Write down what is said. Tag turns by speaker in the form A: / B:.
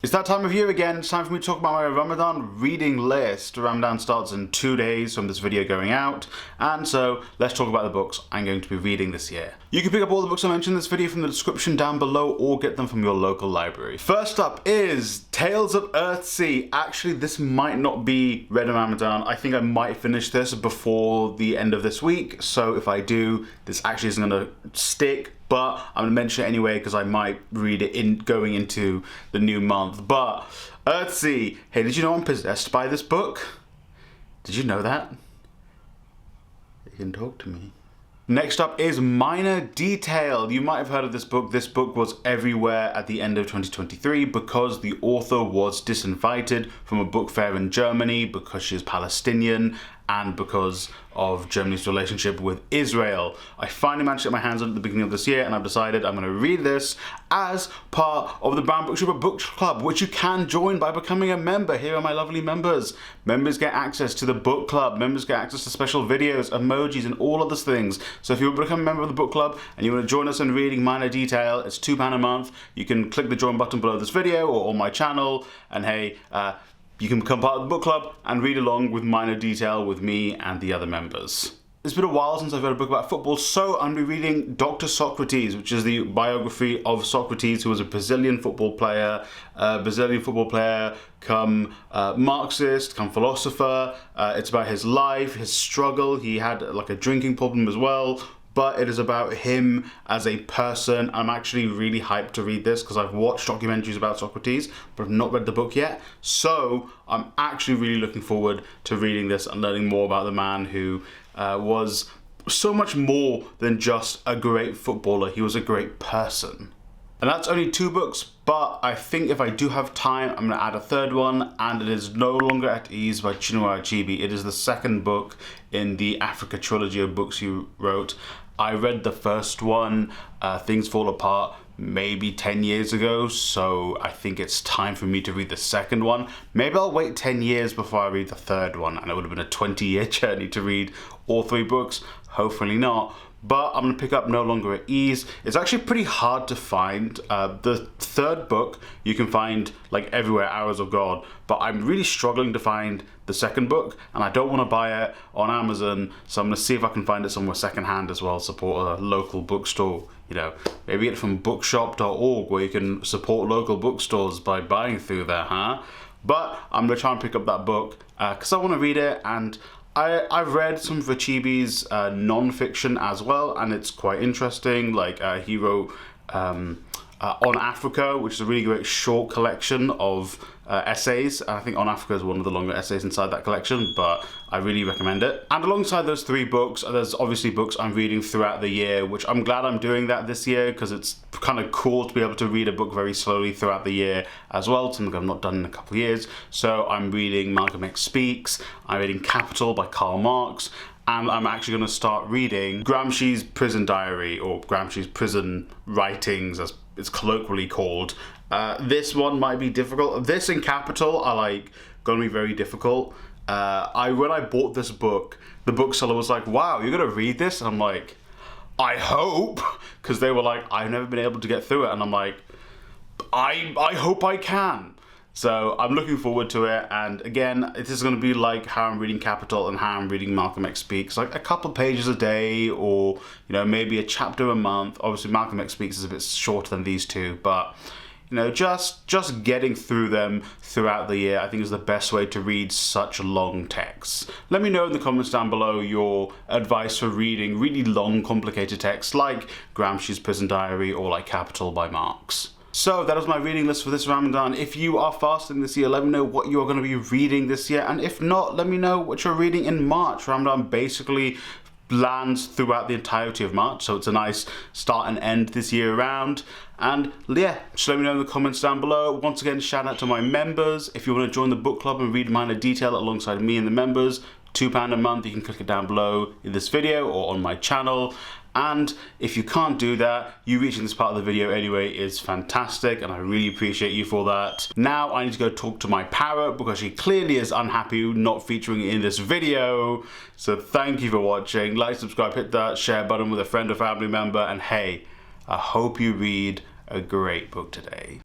A: It's that time of year again. It's time for me to talk about my Ramadan reading list. Ramadan starts in 2 days from this video going out, and so let's talk about the books I'm going to be reading this year. You can pick up all the books I mentioned in this video from the description down below or get them from your local library. First up is Tales of Earthsea. Actually, this might not be read in Ramadan. I think I might finish this before the end of this week, so if I do, this actually isn't going to stick. But I'm going to mention it anyway because I might read it going into the new month. But Earthsea, hey, did you know I'm possessed by this book? Did you know that? You can talk to me. Next up is Minor Detail. You might have heard of this book. This book was everywhere at the end of 2023 because the author was disinvited from a book fair in Germany because she is Palestinian and because of Germany's relationship with Israel. I finally managed to get my hands on it at the beginning of this year, and I've decided I'm going to read this as part of the Brown Booktuber Book Club, which you can join by becoming a member. Here are my lovely members. Members get access to the book club. Members get access to special videos, emojis, and all of those things. So if you want to become a member of the book club and you want to join us in reading Minor Detail, it's £2 a month. You can click the join button below this video or on my channel, and hey, you can become part of the book club and read along with Minor Detail with me and the other members. It's been a while since I've read a book about football, so I'm reading Dr. Socrates, which is the biography of Socrates, who was a Brazilian football player, come Marxist, come philosopher. It's about his life, his struggle. He had like a drinking problem as well. But it is about him as a person. I'm actually really hyped to read this because I've watched documentaries about Socrates, but I've not read the book yet. So I'm actually really looking forward to reading this and learning more about the man who was so much more than just a great footballer. He was a great person. And that's only 2 books, but I think if I do have time, I'm going to add a third one, and it is No Longer at Ease by Chinua Achebe. It is the second book in the Africa trilogy of books he wrote. I read the first one, Things Fall Apart, maybe 10 years ago, so I think it's time for me to read the second one. Maybe I'll wait 10 years before I read the third one, and it would have been a 20-year journey to read all 3 books. Hopefully not. But I'm going to pick up No Longer at Ease. It's actually pretty hard to find. The third book you can find like everywhere, Hours of God, but I'm really struggling to find the second book, and I don't want to buy it on Amazon, so I'm going to see if I can find it somewhere secondhand as well, support a local bookstore. You know, maybe get it from bookshop.org, where you can support local bookstores by buying through there, huh? But I'm going to try and pick up that book because I want to read it, and I've read some of Achebe's non-fiction as well, and it's quite interesting. Like he wrote On Africa, which is a really great short collection of essays. I think On Africa is one of the longer essays inside that collection, but I really recommend it. And alongside those 3 books, there's obviously books I'm reading throughout the year, which I'm glad I'm doing that this year because it's kind of cool to be able to read a book very slowly throughout the year as well, something I've not done in a couple of years. So I'm reading Malcolm X Speaks, I'm reading Capital by Karl Marx, and I'm actually going to start reading Gramsci's Prison Diary, or Gramsci's Prison Writings as it's colloquially called. This one might be difficult. This and Capital are like going to be very difficult. When I bought this book, the bookseller was like, wow, you're going to read this? And I'm like, I hope, because they were like, I've never been able to get through it. And I'm like, I hope I can. So I'm looking forward to it, and again, it is going to be like how I'm reading Capital and how I'm reading Malcolm X Speaks, like a couple pages a day, or you know, maybe a chapter a month. Obviously Malcolm X Speaks is a bit shorter than these 2, but you know, just getting through them throughout the year, I think is the best way to read such long texts. Let me know in the comments down below your advice for reading really long, complicated texts like Gramsci's Prison Diary or like Capital by Marx. So that was my reading list for this Ramadan. If you are fasting this year, let me know what you're going to be reading this year. And if not, let me know what you're reading in March. Ramadan basically lands throughout the entirety of March, so it's a nice start and end this year around. And yeah, just let me know in the comments down below. Once again, shout out to my members. If you want to join the book club and read Minor Detail alongside me and the members, £2 a month. You can click it down below in this video or on my channel. And if you can't do that, you reaching this part of the video anyway is fantastic, and I really appreciate you for that. Now I need to go talk to my parrot because she clearly is unhappy not featuring in this video. So thank you for watching. Like, subscribe, hit that share button with a friend or family member, and hey, I hope you read a great book today.